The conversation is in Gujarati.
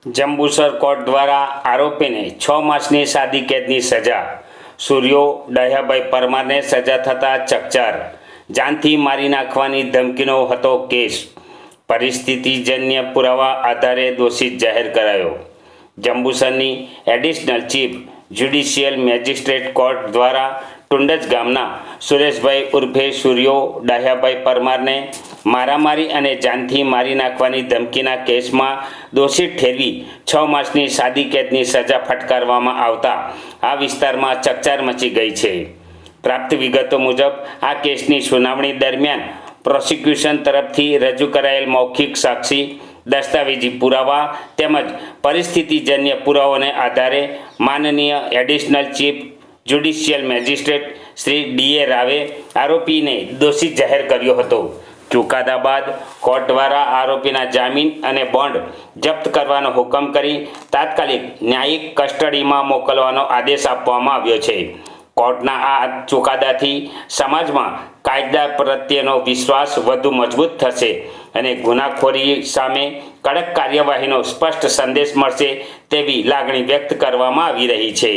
જંબુસર કોર્ટ દ્વારા આરોપીને 6 માસની સાદી કેદની સજા, સૂર્યો દહ્યાભાઈ પરમારને સજા થતાં ચકચાર, જાનથી મારી નાખવાની ધમકીનો હતો કેસ, પરિસ્થિતિજન્ય પુરાવા આધારે દોષિત જાહેર કરાયો। જંબુસરની additional chief judicial magistrate court દ્વારા ટુંડજ ગામના સુરેશભાઈ ઉર્ફે સૂર્યો દહ્યાભાઈ પરમારને મારામારી અને જાનથી મારી નાખવાની ધમકીના કેસમાં દોષિત ઠેરવી 6 માસની સાદી કેદની સજા ફટકારવામાં આવતા આ વિસ્તારમાં ચકચાર મચી ગઈ છે। પ્રાપ્ત વિગતો મુજબ આ કેસની સુનાવણી દરમિયાન પ્રોસિક્યુશન તરફથી રજૂ કરાયેલ મૌખિક સાક્ષી, દસ્તાવેજી પુરાવા તેમજ પરિસ્થિતિજન્ય પુરાવાને આધારે માનનીય additional chief judicial magistrate Shri D A. રાવે આરોપીને દોષિત જાહેર કર્યો હતો। ચુકાદા બાદ કોર્ટ દ્વારા આરોપીના જામીન અને બોન્ડ જપ્ત કરવાનો હુકમ કરી તાત્કાલિક ન્યાયિક કસ્ટડીમાં મોકલવાનો આદેશ આપવામાં આવ્યો છે। કોર્ટના આ ચુકાદાથી સમાજમાં કાયદા પ્રત્યેનો વિશ્વાસ વધુ મજબૂત થશે અને ગુનાખોરી સામે કડક કાર્યવાહીનો સ્પષ્ટ સંદેશ મળશે તેવી લાગણી વ્યક્ત કરવામાં આવી રહી છે।